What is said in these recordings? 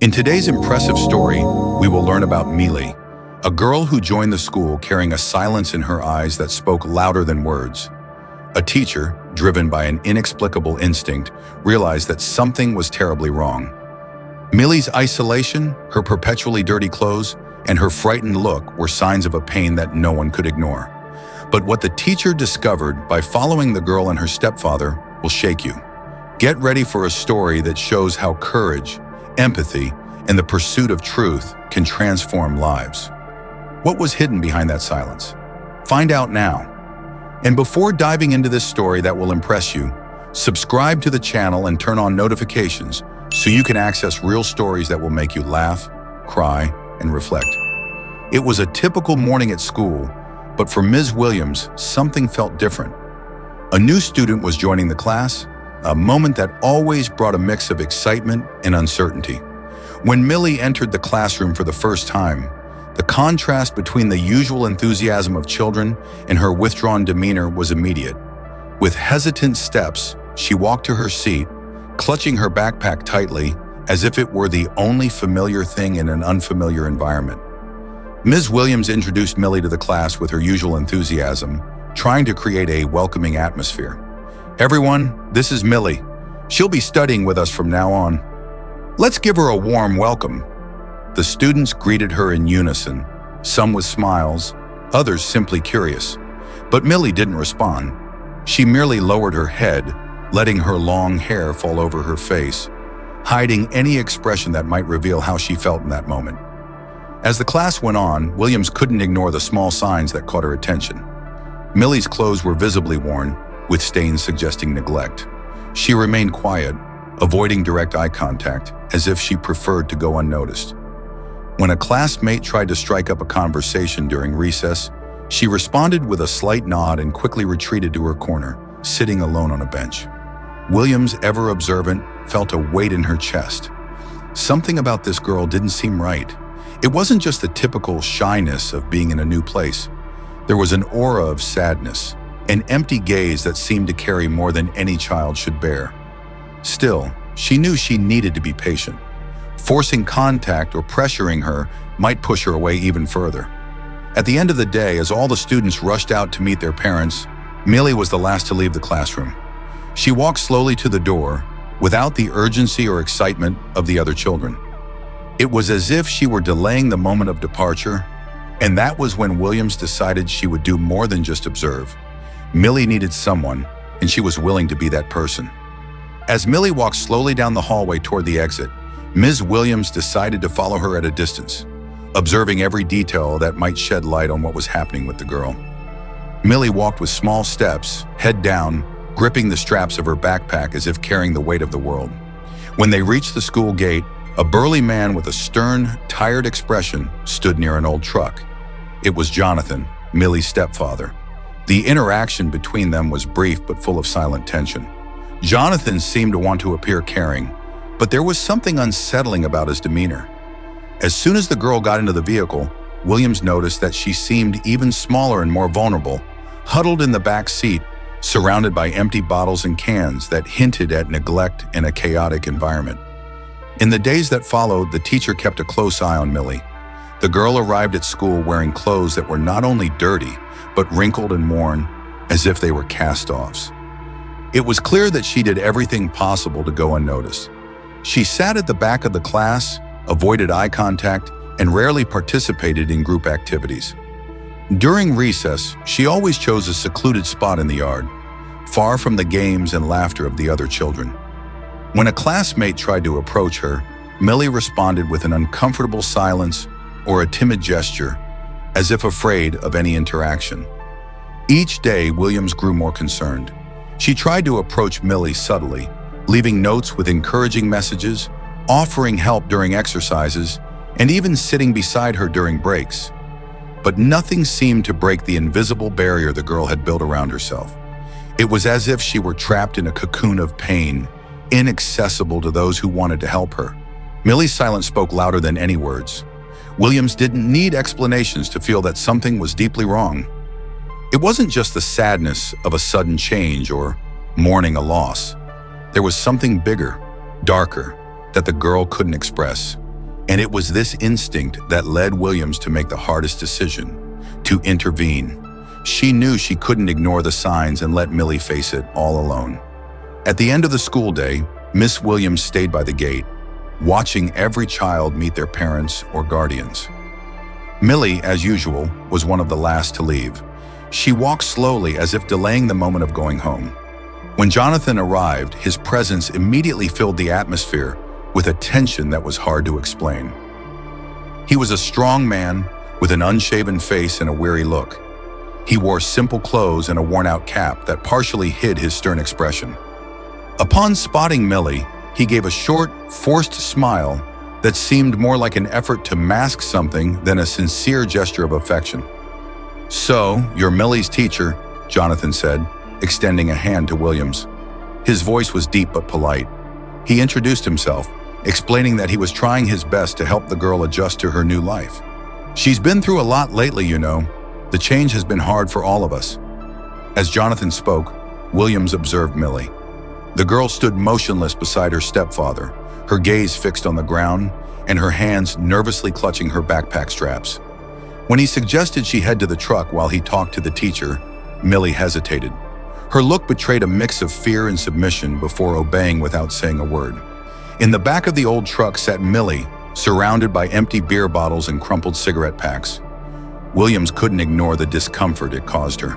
In today's impressive story, we will learn about Millie, a girl who joined the school carrying a silence in her eyes that spoke louder than words. A teacher, driven by an inexplicable instinct, realized that something was terribly wrong. Millie's isolation, her perpetually dirty clothes, and her frightened look were signs of a pain that no one could ignore. But what the teacher discovered by following the girl and her stepfather will shake you. Get ready for a story that shows how courage, empathy, and the pursuit of truth can transform lives. What was hidden behind that silence? Find out now. And before diving into this story that will impress you, subscribe to the channel and turn on notifications so you can access real stories that will make you laugh, cry, and reflect. It was a typical morning at school, but for Ms. Williams, something felt different. A new student was joining the class, a moment that always brought a mix of excitement and uncertainty. When Millie entered the classroom for the first time, the contrast between the usual enthusiasm of children and her withdrawn demeanor was immediate. With hesitant steps, she walked to her seat, clutching her backpack tightly as if it were the only familiar thing in an unfamiliar environment. Ms. Williams introduced Millie to the class with her usual enthusiasm, trying to create a welcoming atmosphere. "Everyone, this is Millie. She'll be studying with us from now on. Let's give her a warm welcome." The students greeted her in unison, some with smiles, others simply curious. But Millie didn't respond. She merely lowered her head, letting her long hair fall over her face, hiding any expression that might reveal how she felt in that moment. As the class went on, Williams couldn't ignore the small signs that caught her attention. Millie's clothes were visibly worn, with stains suggesting neglect. She remained quiet, avoiding direct eye contact, as if she preferred to go unnoticed. When a classmate tried to strike up a conversation during recess, she responded with a slight nod and quickly retreated to her corner, sitting alone on a bench. Williams, ever observant, felt a weight in her chest. Something about this girl didn't seem right. It wasn't just the typical shyness of being in a new place. There was an aura of sadness, an empty gaze that seemed to carry more than any child should bear. Still, she knew she needed to be patient. Forcing contact or pressuring her might push her away even further. At the end of the day, as all the students rushed out to meet their parents, Millie was the last to leave the classroom. She walked slowly to the door, without the urgency or excitement of the other children. It was as if she were delaying the moment of departure, and that was when Williams decided she would do more than just observe. Millie needed someone, and she was willing to be that person. As Millie walked slowly down the hallway toward the exit, Ms. Williams decided to follow her at a distance, observing every detail that might shed light on what was happening with the girl. Millie walked with small steps, head down, gripping the straps of her backpack as if carrying the weight of the world. When they reached the school gate, a burly man with a stern, tired expression stood near an old truck. It was Jonathan, Millie's stepfather. The interaction between them was brief but full of silent tension. Jonathan seemed to want to appear caring, but there was something unsettling about his demeanor. As soon as the girl got into the vehicle, Williams noticed that she seemed even smaller and more vulnerable, huddled in the back seat, surrounded by empty bottles and cans that hinted at neglect and a chaotic environment. In the days that followed, the teacher kept a close eye on Millie. The girl arrived at school wearing clothes that were not only dirty, but wrinkled and worn, as if they were cast-offs. It was clear that she did everything possible to go unnoticed. She sat at the back of the class, avoided eye contact, and rarely participated in group activities. During recess, she always chose a secluded spot in the yard, far from the games and laughter of the other children. When a classmate tried to approach her, Millie responded with an uncomfortable silence or a timid gesture, as if afraid of any interaction. Each day, Williams grew more concerned. She tried to approach Millie subtly, leaving notes with encouraging messages, offering help during exercises, and even sitting beside her during breaks. But nothing seemed to break the invisible barrier the girl had built around herself. It was as if she were trapped in a cocoon of pain, inaccessible to those who wanted to help her. Millie's silence spoke louder than any words. Williams didn't need explanations to feel that something was deeply wrong. It wasn't just the sadness of a sudden change or mourning a loss. There was something bigger, darker, that the girl couldn't express. And it was this instinct that led Williams to make the hardest decision, to intervene. She knew she couldn't ignore the signs and let Millie face it all alone. At the end of the school day, Miss Williams stayed by the gate, watching every child meet their parents or guardians. Millie, as usual, was one of the last to leave. She walked slowly as if delaying the moment of going home. When Jonathan arrived, his presence immediately filled the atmosphere with a tension that was hard to explain. He was a strong man with an unshaven face and a weary look. He wore simple clothes and a worn-out cap that partially hid his stern expression. Upon spotting Millie, he gave a short, forced smile that seemed more like an effort to mask something than a sincere gesture of affection. "So, you're Millie's teacher," Jonathan said, extending a hand to Williams. His voice was deep but polite. He introduced himself, explaining that he was trying his best to help the girl adjust to her new life. "She's been through a lot lately, you know. The change has been hard for all of us." As Jonathan spoke, Williams observed Millie. The girl stood motionless beside her stepfather, her gaze fixed on the ground and her hands nervously clutching her backpack straps. When he suggested she head to the truck while he talked to the teacher, Millie hesitated. Her look betrayed a mix of fear and submission before obeying without saying a word. In the back of the old truck sat Millie, surrounded by empty beer bottles and crumpled cigarette packs. Williams couldn't ignore the discomfort it caused her.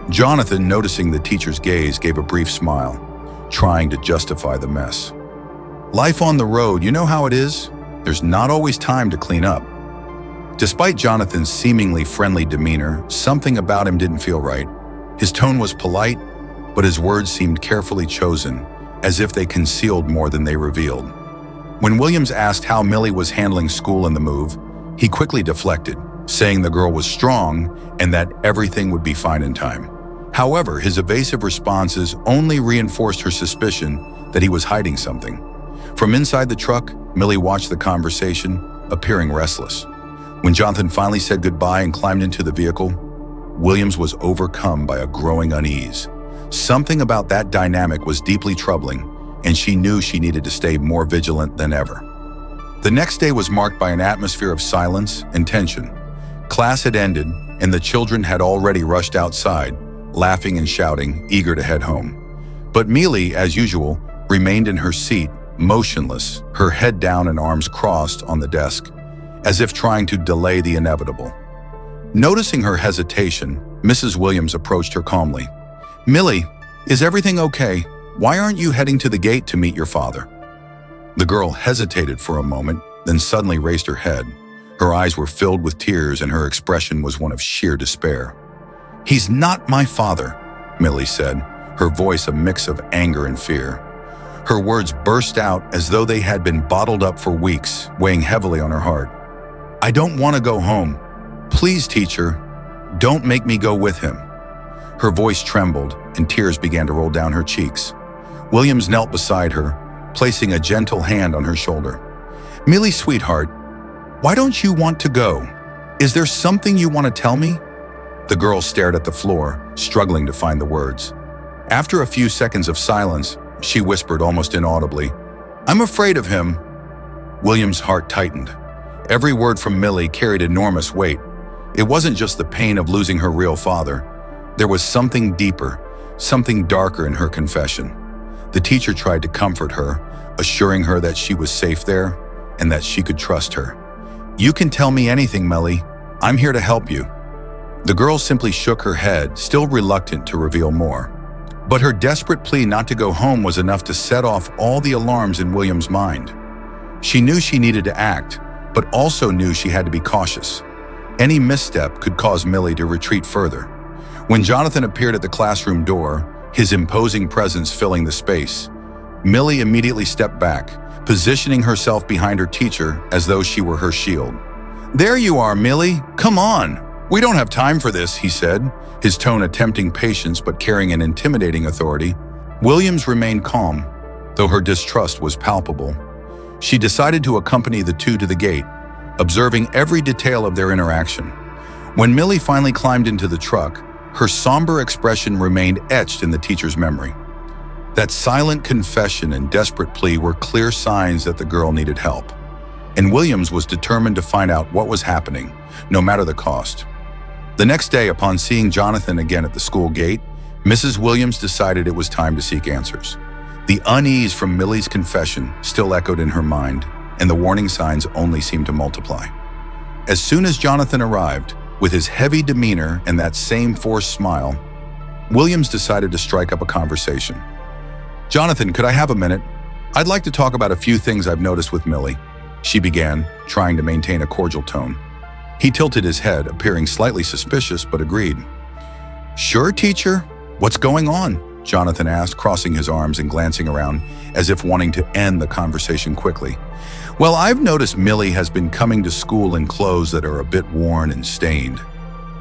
Jonathan, noticing the teacher's gaze, gave a brief smile, trying to justify the mess. "Life on the road, you know how it is? There's not always time to clean up." Despite Jonathan's seemingly friendly demeanor, something about him didn't feel right. His tone was polite, but his words seemed carefully chosen, as if they concealed more than they revealed. When Williams asked how Millie was handling school and the move, he quickly deflected, saying the girl was strong and that everything would be fine in time. However, his evasive responses only reinforced her suspicion that he was hiding something. From inside the truck, Millie watched the conversation, appearing restless. When Jonathan finally said goodbye and climbed into the vehicle, Williams was overcome by a growing unease. Something about that dynamic was deeply troubling, and she knew she needed to stay more vigilant than ever. The next day was marked by an atmosphere of silence and tension. Class had ended, and the children had already rushed outside, laughing and shouting, eager to head home. But Millie, as usual, remained in her seat, motionless, her head down and arms crossed on the desk, as if trying to delay the inevitable. Noticing her hesitation, Mrs. Williams approached her calmly. "Millie, is everything okay? Why aren't you heading to the gate to meet your father?" The girl hesitated for a moment, then suddenly raised her head. Her eyes were filled with tears and her expression was one of sheer despair. "He's not my father," Millie said, her voice a mix of anger and fear. Her words burst out as though they had been bottled up for weeks, weighing heavily on her heart. "I don't want to go home. Please, teacher, don't make me go with him." Her voice trembled and tears began to roll down her cheeks. Williams knelt beside her, placing a gentle hand on her shoulder. "Millie, sweetheart, why don't you want to go? Is there something you want to tell me?" The girl stared at the floor, struggling to find the words. After a few seconds of silence, she whispered almost inaudibly, "I'm afraid of him." Williams' heart tightened. Every word from Millie carried enormous weight. It wasn't just the pain of losing her real father. There was something deeper, something darker in her confession. The teacher tried to comfort her, assuring her that she was safe there and that she could trust her. "You can tell me anything, Millie. I'm here to help you." The girl simply shook her head, still reluctant to reveal more. But her desperate plea not to go home was enough to set off all the alarms in Williams' mind. She knew she needed to act, but also knew she had to be cautious. Any misstep could cause Millie to retreat further. When Jonathan appeared at the classroom door, his imposing presence filling the space, Millie immediately stepped back, positioning herself behind her teacher as though she were her shield. "There you are, Millie. Come on. We don't have time for this," he said, his tone attempting patience but carrying an intimidating authority. Williams remained calm, though her distrust was palpable. She decided to accompany the two to the gate, observing every detail of their interaction. When Millie finally climbed into the truck, her somber expression remained etched in the teacher's memory. That silent confession and desperate plea were clear signs that the girl needed help. and Williams was determined to find out what was happening, no matter the cost. The next day, upon seeing Jonathan again at the school gate, Mrs. Williams decided it was time to seek answers. The unease from Millie's confession still echoed in her mind, and the warning signs only seemed to multiply. As soon as Jonathan arrived, with his heavy demeanor and that same forced smile, Williams decided to strike up a conversation. "Jonathan, could I have a minute? I'd like to talk about a few things I've noticed with Millie," she began, trying to maintain a cordial tone. He tilted his head, appearing slightly suspicious, but agreed. "Sure, teacher. What's going on?" Jonathan asked, crossing his arms and glancing around, as if wanting to end the conversation quickly. "Well, I've noticed Millie has been coming to school in clothes that are a bit worn and stained.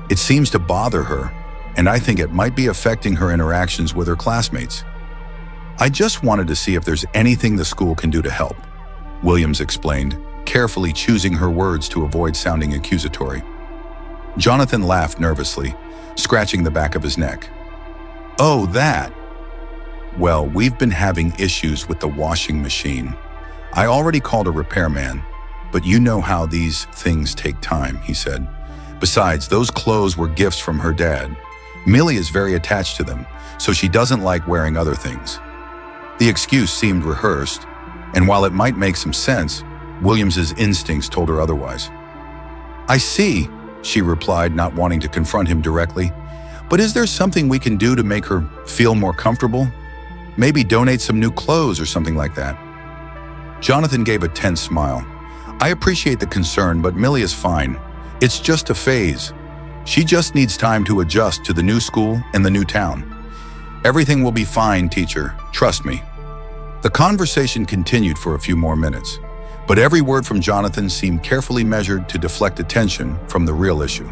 It seems to bother her, and I think it might be affecting her interactions with her classmates. I just wanted to see if there's anything the school can do to help," Williams explained, carefully choosing her words to avoid sounding accusatory. Jonathan laughed nervously, scratching the back of his neck. "Oh, that? Well, we've been having issues with the washing machine. I already called a repairman, but you know how these things take time," he said. "Besides, those clothes were gifts from her dad. Millie is very attached to them, so she doesn't like wearing other things." The excuse seemed rehearsed, and while it might make some sense, Williams's instincts told her otherwise. "I see," she replied, not wanting to confront him directly. "But is there something we can do to make her feel more comfortable? Maybe donate some new clothes or something like that?" Jonathan gave a tense smile. "I appreciate the concern, but Millie is fine. It's just a phase. She just needs time to adjust to the new school and the new town. Everything will be fine, teacher. Trust me." The conversation continued for a few more minutes, but every word from Jonathan seemed carefully measured to deflect attention from the real issue.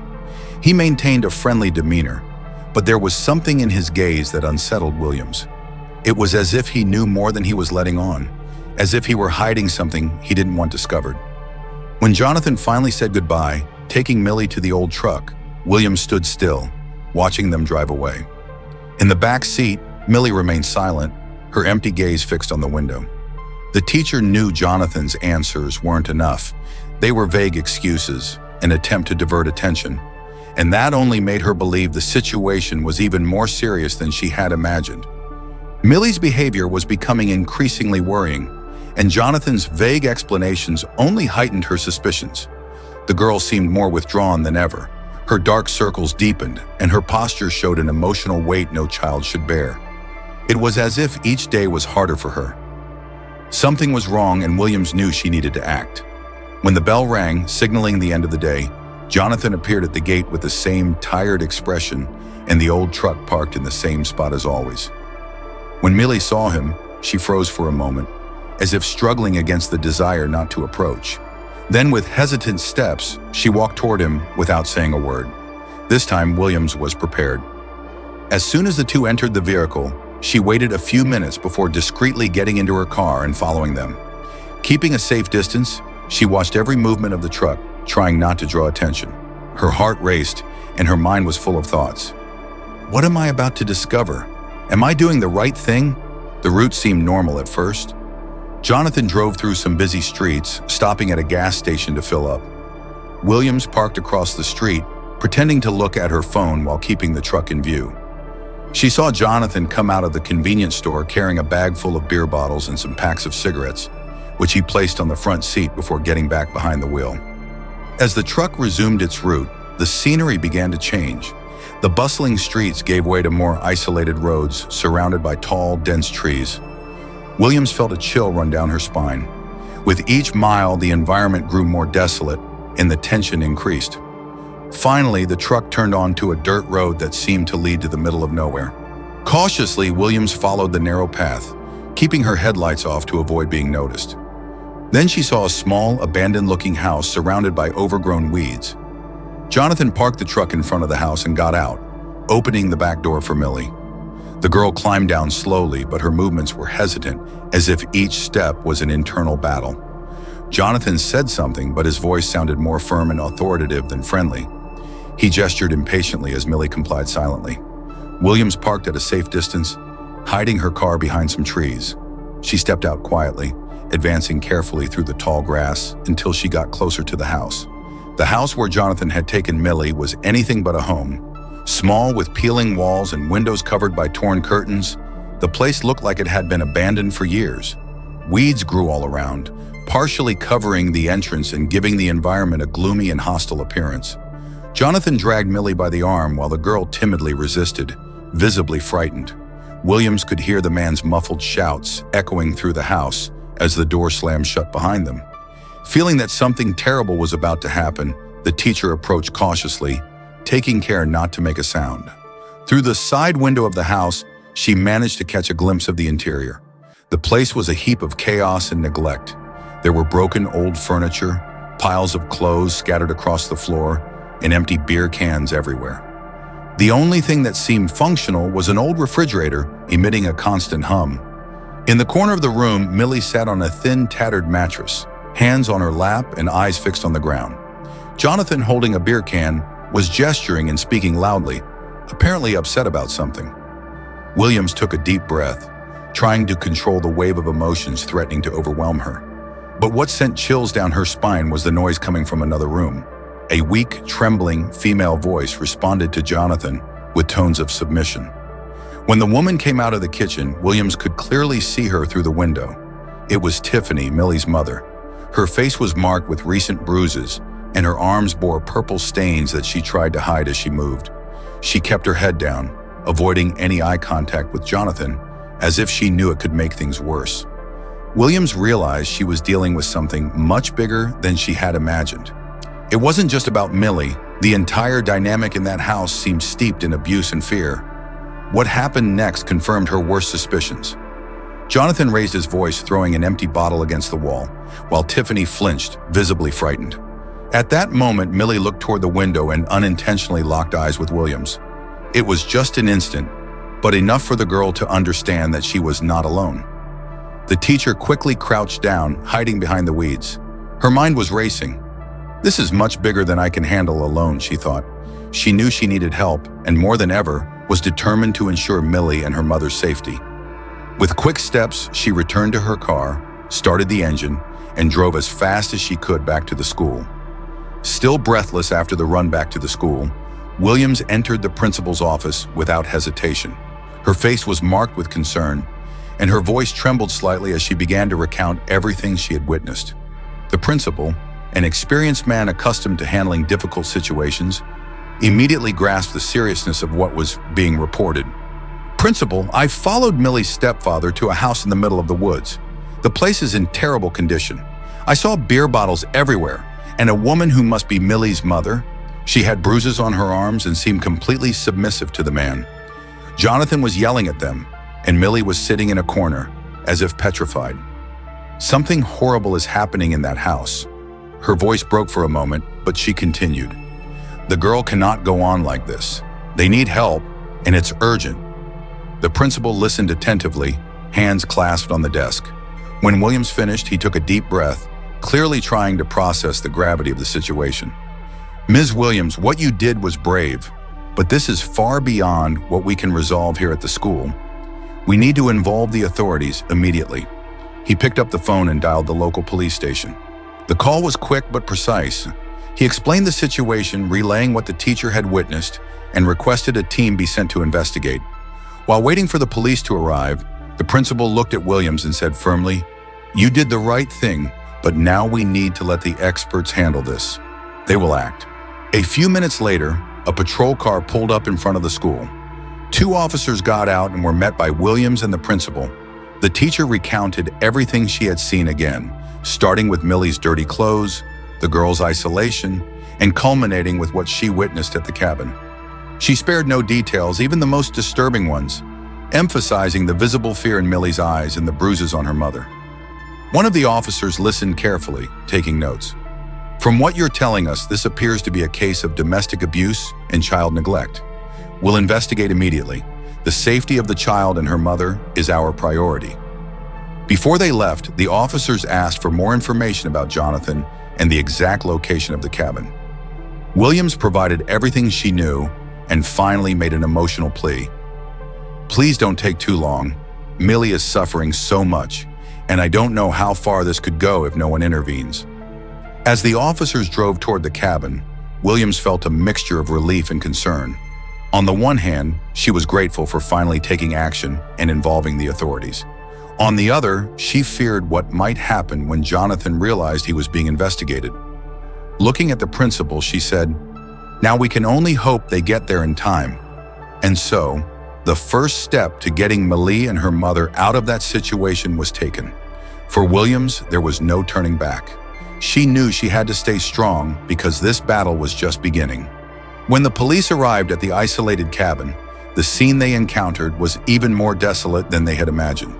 He maintained a friendly demeanor, but there was something in his gaze that unsettled Williams. It was as if he knew more than he was letting on, as if he were hiding something he didn't want discovered. When Jonathan finally said goodbye, taking Millie to the old truck, Williams stood still, watching them drive away. In the back seat, Millie remained silent, her empty gaze fixed on the window. The teacher knew Jonathan's answers weren't enough. They were vague excuses, an attempt to divert attention, and that only made her believe the situation was even more serious than she had imagined. Millie's behavior was becoming increasingly worrying, and Jonathan's vague explanations only heightened her suspicions. The girl seemed more withdrawn than ever. Her dark circles deepened, and her posture showed an emotional weight no child should bear. It was as if each day was harder for her. Something was wrong, and Williams knew she needed to act. When the bell rang, signaling the end of the day, Jonathan appeared at the gate with the same tired expression and the old truck parked in the same spot as always. When Millie saw him, she froze for a moment, as if struggling against the desire not to approach. Then, with hesitant steps, she walked toward him without saying a word. This time, Williams was prepared. As soon as the two entered the vehicle, she waited a few minutes before discreetly getting into her car and following them. Keeping a safe distance, she watched every movement of the truck, trying not to draw attention. Her heart raced, and her mind was full of thoughts. What am I about to discover? Am I doing the right thing? The route seemed normal at first. Jonathan drove through some busy streets, stopping at a gas station to fill up. Williams parked across the street, pretending to look at her phone while keeping the truck in view. She saw Jonathan come out of the convenience store carrying a bag full of beer bottles and some packs of cigarettes, which he placed on the front seat before getting back behind the wheel. As the truck resumed its route, the scenery began to change. The bustling streets gave way to more isolated roads surrounded by tall, dense trees. Williams felt a chill run down her spine. With each mile, the environment grew more desolate and the tension increased. Finally, the truck turned onto a dirt road that seemed to lead to the middle of nowhere. Cautiously, Williams followed the narrow path, keeping her headlights off to avoid being noticed. Then she saw a small, abandoned-looking house surrounded by overgrown weeds. Jonathan parked the truck in front of the house and got out, opening the back door for Millie. The girl climbed down slowly, but her movements were hesitant, as if each step was an internal battle. Jonathan said something, but his voice sounded more firm and authoritative than friendly. He gestured impatiently as Millie complied silently. Williams parked at a safe distance, hiding her car behind some trees. She stepped out quietly, advancing carefully through the tall grass until she got closer to the house. The house where Jonathan had taken Millie was anything but a home. Small, with peeling walls and windows covered by torn curtains, the place looked like it had been abandoned for years. Weeds grew all around, partially covering the entrance and giving the environment a gloomy and hostile appearance. Jonathan dragged Millie by the arm while the girl timidly resisted, visibly frightened. Williams could hear the man's muffled shouts echoing through the house as the door slammed shut behind them. Feeling that something terrible was about to happen, the teacher approached cautiously, taking care not to make a sound. Through the side window of the house, she managed to catch a glimpse of the interior. The place was a heap of chaos and neglect. There were broken old furniture, piles of clothes scattered across the floor, and empty beer cans everywhere. The only thing that seemed functional was an old refrigerator emitting a constant hum. In the corner of the room, Millie sat on a thin, tattered mattress, hands on her lap and eyes fixed on the ground. Jonathan, holding a beer can, was gesturing and speaking loudly, apparently upset about something. Williams took a deep breath, trying to control the wave of emotions threatening to overwhelm her. But what sent chills down her spine was the noise coming from another room. A weak, trembling female voice responded to Jonathan with tones of submission. When the woman came out of the kitchen, Williams could clearly see her through the window. It was Tiffany, Millie's mother. Her face was marked with recent bruises, and her arms bore purple stains that she tried to hide as she moved. She kept her head down, avoiding any eye contact with Jonathan, as if she knew it could make things worse. Williams realized she was dealing with something much bigger than she had imagined. It wasn't just about Millie. The entire dynamic in that house seemed steeped in abuse and fear. What happened next confirmed her worst suspicions. Jonathan raised his voice, throwing an empty bottle against the wall, while Tiffany flinched, visibly frightened. At that moment, Millie looked toward the window and unintentionally locked eyes with Williams. It was just an instant, but enough for the girl to understand that she was not alone. The teacher quickly crouched down, hiding behind the weeds. Her mind was racing. This is much bigger than I can handle alone, she thought. She knew she needed help, and more than ever, was determined to ensure Millie and her mother's safety. With quick steps, she returned to her car, started the engine, and drove as fast as she could back to the school. Still breathless after the run back to the school, Williams entered the principal's office without hesitation. Her face was marked with concern, and her voice trembled slightly as she began to recount everything she had witnessed. The principal, an experienced man accustomed to handling difficult situations, immediately grasped the seriousness of what was being reported. "Principal, I followed Millie's stepfather to a house in the middle of the woods. The place is in terrible condition. I saw beer bottles everywhere, and a woman who must be Millie's mother. She had bruises on her arms and seemed completely submissive to the man. Jonathan was yelling at them, and Millie was sitting in a corner, as if petrified. Something horrible is happening in that house." Her voice broke for a moment, but she continued. "The girl cannot go on like this. They need help, and it's urgent." The principal listened attentively, hands clasped on the desk. When Williams finished, he took a deep breath, clearly trying to process the gravity of the situation. "Ms. Williams, what you did was brave, but this is far beyond what we can resolve here at the school. We need to involve the authorities immediately." He picked up the phone and dialed the local police station. The call was quick but precise. He explained the situation, relaying what the teacher had witnessed, and requested a team be sent to investigate. While waiting for the police to arrive, the principal looked at Williams and said firmly, "You did the right thing, but now we need to let the experts handle this. They will act." A few minutes later, a patrol car pulled up in front of the school. 2 officers got out and were met by Williams and the principal. The teacher recounted everything she had seen again, starting with Millie's dirty clothes, the girl's isolation, and culminating with what she witnessed at the cabin. She spared no details, even the most disturbing ones, emphasizing the visible fear in Millie's eyes and the bruises on her mother. One of the officers listened carefully, taking notes. "From what you're telling us, this appears to be a case of domestic abuse and child neglect. We'll investigate immediately. The safety of the child and her mother is our priority." Before they left, the officers asked for more information about Jonathan and the exact location of the cabin. Williams provided everything she knew and finally made an emotional plea. "Please don't take too long. Millie is suffering so much, and I don't know how far this could go if no one intervenes." As the officers drove toward the cabin, Williams felt a mixture of relief and concern. On the one hand, she was grateful for finally taking action and involving the authorities. On the other, she feared what might happen when Jonathan realized he was being investigated. Looking at the principal, she said, "Now we can only hope they get there in time." And so, the first step to getting Millie and her mother out of that situation was taken. For Williams, there was no turning back. She knew she had to stay strong because this battle was just beginning. When the police arrived at the isolated cabin, the scene they encountered was even more desolate than they had imagined.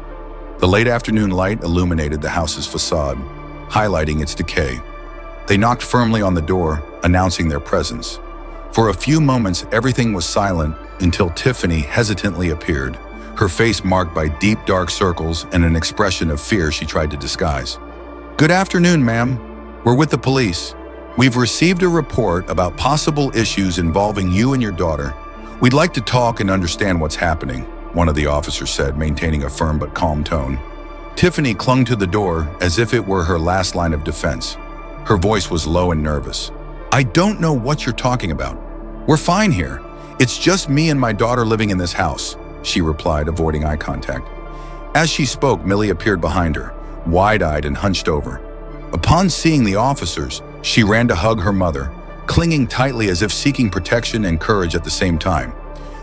The late afternoon light illuminated the house's facade, highlighting its decay. They knocked firmly on the door, announcing their presence. For a few moments, everything was silent until Tiffany hesitantly appeared, her face marked by deep dark circles and an expression of fear she tried to disguise. "Good afternoon, ma'am. We're with the police. We've received a report about possible issues involving you and your daughter. We'd like to talk and understand what's happening," one of the officers said, maintaining a firm but calm tone. Tiffany clung to the door as if it were her last line of defense. Her voice was low and nervous. "I don't know what you're talking about. We're fine here. It's just me and my daughter living in this house," she replied, avoiding eye contact. As she spoke, Millie appeared behind her, wide-eyed and hunched over. Upon seeing the officers, she ran to hug her mother, clinging tightly as if seeking protection and courage at the same time.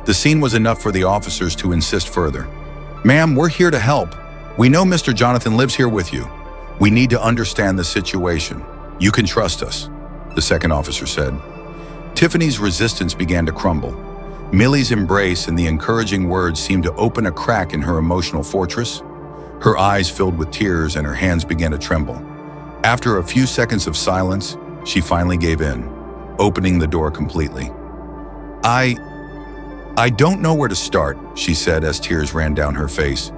The scene was enough for the officers to insist further. "Ma'am, we're here to help. We know Mr. Jonathan lives here with you. We need to understand the situation. You can trust us," the second officer said. Tiffany's resistance began to crumble. Millie's embrace and the encouraging words seemed to open a crack in her emotional fortress. Her eyes filled with tears and her hands began to tremble. After a few seconds of silence, she finally gave in, opening the door completely. I don't know where to start," she said as tears ran down her face.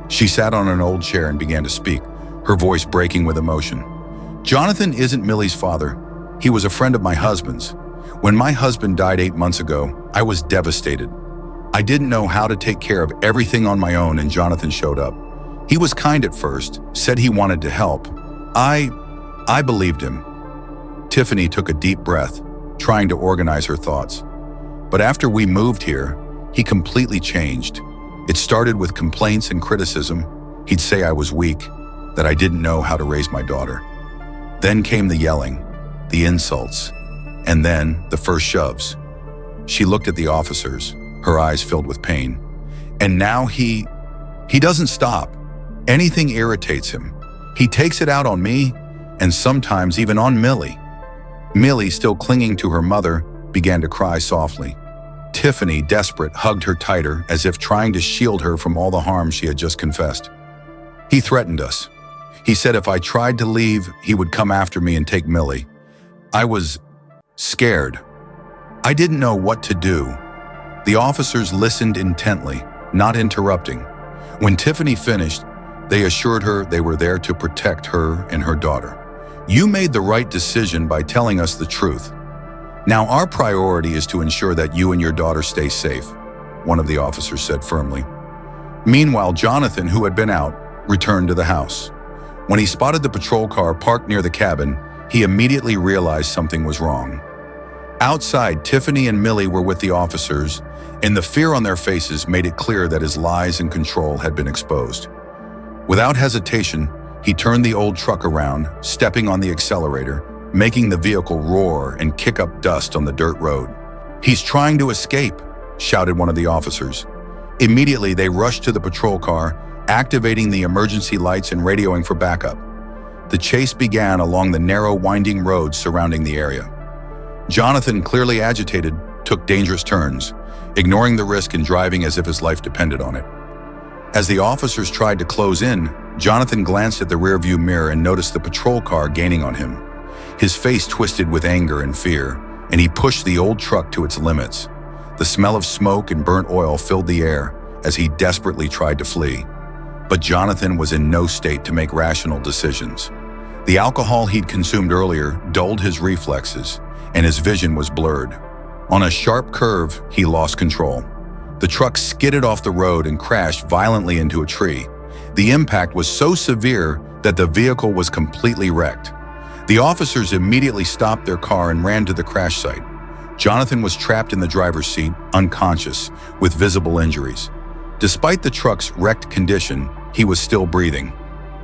She sat on an old chair and began to speak, her voice breaking with emotion. "Jonathan isn't Millie's father. He was a friend of my husband's. When my husband died 8 months ago, I was devastated. I didn't know how to take care of everything on my own, and Jonathan showed up. He was kind at first, said he wanted to help. I believed him." Tiffany took a deep breath, trying to organize her thoughts. "But after we moved here, he completely changed. It started with complaints and criticism. He'd say I was weak, that I didn't know how to raise my daughter. Then came the yelling, the insults, and then the first shoves." She looked at the officers, her eyes filled with pain. "And now he doesn't stop. Anything irritates him. He takes it out on me, and sometimes even on Millie." Millie, still clinging to her mother, began to cry softly. Tiffany, desperate, hugged her tighter as if trying to shield her from all the harm she had just confessed. "He threatened us. He said if I tried to leave, he would come after me and take Millie. I was scared. I didn't know what to do." The officers listened intently, not interrupting. When Tiffany finished, they assured her they were there to protect her and her daughter. "You made the right decision by telling us the truth. Now our priority is to ensure that you and your daughter stay safe," one of the officers said firmly. Meanwhile, Jonathan, who had been out, returned to the house. When he spotted the patrol car parked near the cabin, he immediately realized something was wrong. Outside, Tiffany and Millie were with the officers, and the fear on their faces made it clear that his lies and control had been exposed. Without hesitation, he turned the old truck around, stepping on the accelerator, making the vehicle roar and kick up dust on the dirt road. "He's trying to escape," shouted one of the officers. Immediately, they rushed to the patrol car, activating the emergency lights and radioing for backup. The chase began along the narrow, winding roads surrounding the area. Jonathan, clearly agitated, took dangerous turns, ignoring the risk and driving as if his life depended on it. As the officers tried to close in, Jonathan glanced at the rearview mirror and noticed the patrol car gaining on him. His face twisted with anger and fear, and he pushed the old truck to its limits. The smell of smoke and burnt oil filled the air as he desperately tried to flee. But Jonathan was in no state to make rational decisions. The alcohol he'd consumed earlier dulled his reflexes, and his vision was blurred. On a sharp curve, he lost control. The truck skidded off the road and crashed violently into a tree. The impact was so severe that the vehicle was completely wrecked. The officers immediately stopped their car and ran to the crash site. Jonathan was trapped in the driver's seat, unconscious, with visible injuries. Despite the truck's wrecked condition, he was still breathing.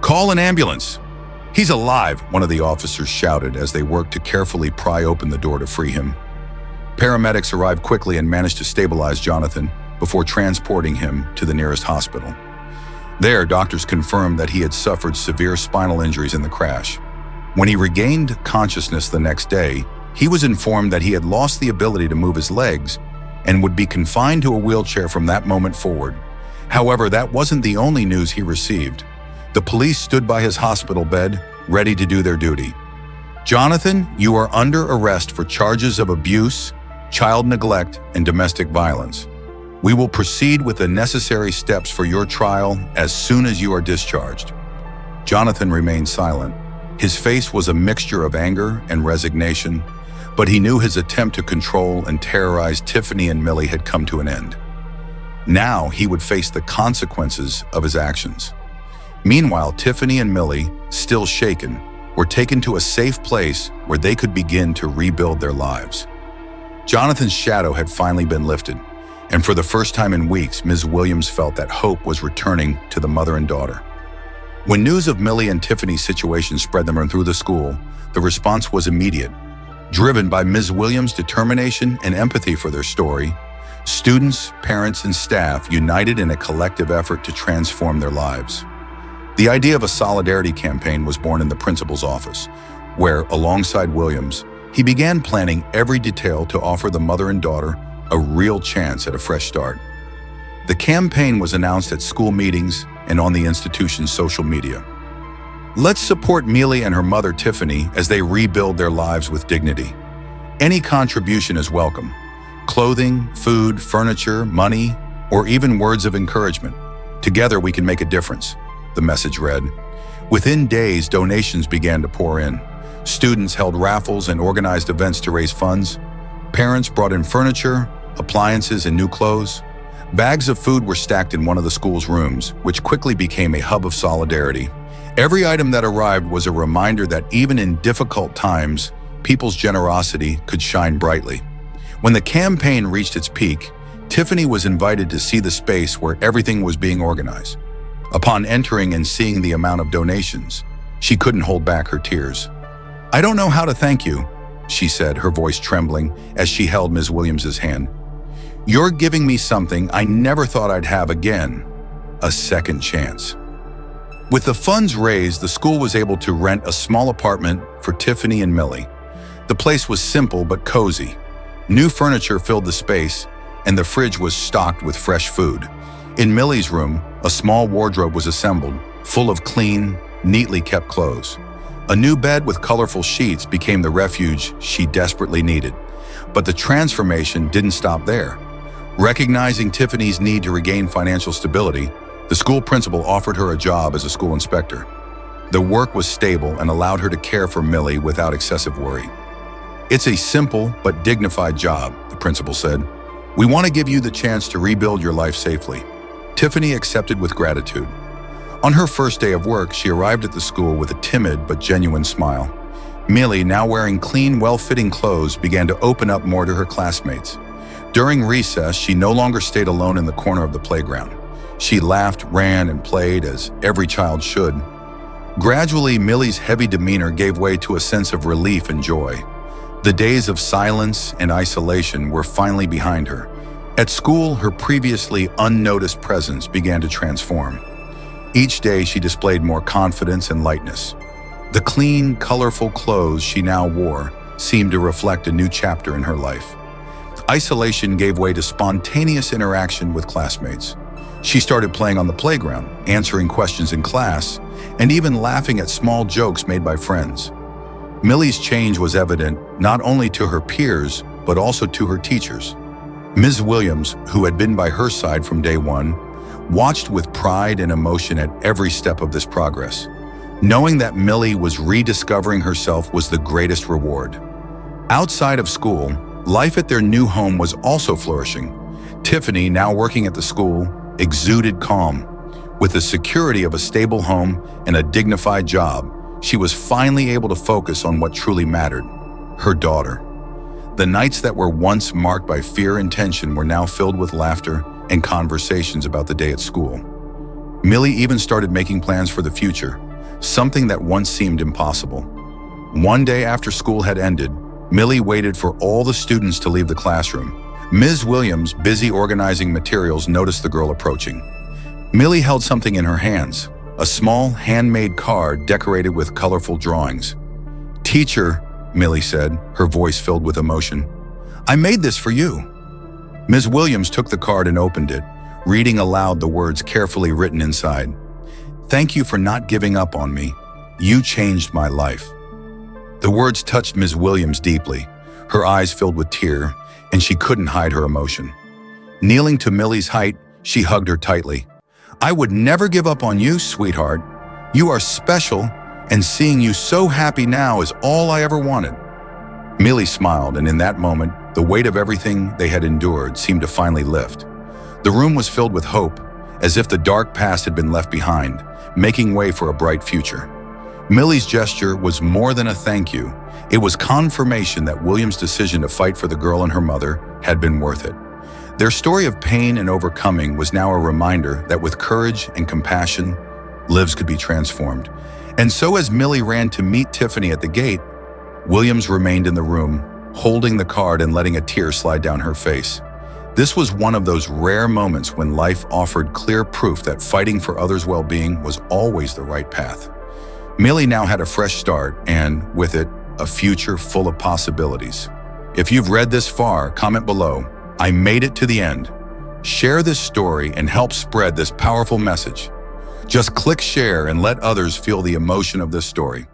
"Call an ambulance!" "He's alive," one of the officers shouted as they worked to carefully pry open the door to free him. Paramedics arrived quickly and managed to stabilize Jonathan before transporting him to the nearest hospital. There, doctors confirmed that he had suffered severe spinal injuries in the crash. When he regained consciousness the next day, he was informed that he had lost the ability to move his legs and would be confined to a wheelchair from that moment forward. However, that wasn't the only news he received. The police stood by his hospital bed, ready to do their duty. "Jonathan, you are under arrest for charges of abuse, child neglect, and domestic violence. We will proceed with the necessary steps for your trial as soon as you are discharged." Jonathan remained silent. His face was a mixture of anger and resignation, but he knew his attempt to control and terrorize Tiffany and Millie had come to an end. Now he would face the consequences of his actions. Meanwhile, Tiffany and Millie, still shaken, were taken to a safe place where they could begin to rebuild their lives. Jonathan's shadow had finally been lifted, and for the first time in weeks, Ms. Williams felt that hope was returning to the mother and daughter. When news of Millie and Tiffany's situation spread them through the school, the response was immediate. Driven by Ms. Williams' determination and empathy for their story, students, parents, and staff united in a collective effort to transform their lives. The idea of a solidarity campaign was born in the principal's office, where, alongside Williams, he began planning every detail to offer the mother and daughter a real chance at a fresh start. The campaign was announced at school meetings and on the institution's social media. "Let's support Millie and her mother Tiffany as they rebuild their lives with dignity. Any contribution is welcome. Clothing, food, furniture, money, or even words of encouragement. Together we can make a difference," the message read. Within days, donations began to pour in. Students held raffles and organized events to raise funds. Parents brought in furniture, appliances, and new clothes. Bags of food were stacked in one of the school's rooms, which quickly became a hub of solidarity. Every item that arrived was a reminder that even in difficult times, people's generosity could shine brightly. When the campaign reached its peak, Tiffany was invited to see the space where everything was being organized. Upon entering and seeing the amount of donations, she couldn't hold back her tears. "I don't know how to thank you," she said, her voice trembling as she held Ms. Williams' hand. "You're giving me something I never thought I'd have again, a second chance." With the funds raised, the school was able to rent a small apartment for Tiffany and Millie. The place was simple but cozy. New furniture filled the space, and the fridge was stocked with fresh food. In Millie's room, a small wardrobe was assembled, full of clean, neatly kept clothes. A new bed with colorful sheets became the refuge she desperately needed. But the transformation didn't stop there. Recognizing Tiffany's need to regain financial stability, the school principal offered her a job as a school inspector. The work was stable and allowed her to care for Millie without excessive worry. "It's a simple but dignified job," the principal said. "We want to give you the chance to rebuild your life safely." Tiffany accepted with gratitude. On her first day of work, she arrived at the school with a timid but genuine smile. Millie, now wearing clean, well-fitting clothes, began to open up more to her classmates. During recess, she no longer stayed alone in the corner of the playground. She laughed, ran, and played as every child should. Gradually, Millie's heavy demeanor gave way to a sense of relief and joy. The days of silence and isolation were finally behind her. At school, her previously unnoticed presence began to transform. Each day, she displayed more confidence and lightness. The clean, colorful clothes she now wore seemed to reflect a new chapter in her life. Isolation gave way to spontaneous interaction with classmates. She started playing on the playground, answering questions in class, and even laughing at small jokes made by friends. Millie's change was evident not only to her peers, but also to her teachers. Ms. Williams, who had been by her side from day one, watched with pride and emotion at every step of this progress. Knowing that Millie was rediscovering herself was the greatest reward. Outside of school, life at their new home was also flourishing. Tiffany, now working at the school, exuded calm. With the security of a stable home and a dignified job, she was finally able to focus on what truly mattered: her daughter. The nights that were once marked by fear and tension were now filled with laughter and conversations about the day at school. Millie even started making plans for the future, something that once seemed impossible. One day after school had ended, Millie waited for all the students to leave the classroom. Ms. Williams, busy organizing materials, noticed the girl approaching. Millie held something in her hands, a small, handmade card decorated with colorful drawings. "Teacher," Millie said, her voice filled with emotion, "I made this for you." Ms. Williams took the card and opened it, reading aloud the words carefully written inside. "Thank you for not giving up on me. You changed my life." The words touched Ms. Williams deeply. Her eyes filled with tears, and she couldn't hide her emotion. Kneeling to Millie's height, she hugged her tightly. "I would never give up on you, sweetheart. You are special, and seeing you so happy now is all I ever wanted." Millie smiled, and in that moment, the weight of everything they had endured seemed to finally lift. The room was filled with hope, as if the dark past had been left behind, making way for a bright future. Millie's gesture was more than a thank you. It was confirmation that William's decision to fight for the girl and her mother had been worth it. Their story of pain and overcoming was now a reminder that with courage and compassion, lives could be transformed. And so as Millie ran to meet Tiffany at the gate, Williams remained in the room, holding the card and letting a tear slide down her face. This was one of those rare moments when life offered clear proof that fighting for others' well-being was always the right path. Millie now had a fresh start and, with it, a future full of possibilities. If you've read this far, comment below, "I made it to the end." Share this story and help spread this powerful message. Just click share and let others feel the emotion of this story.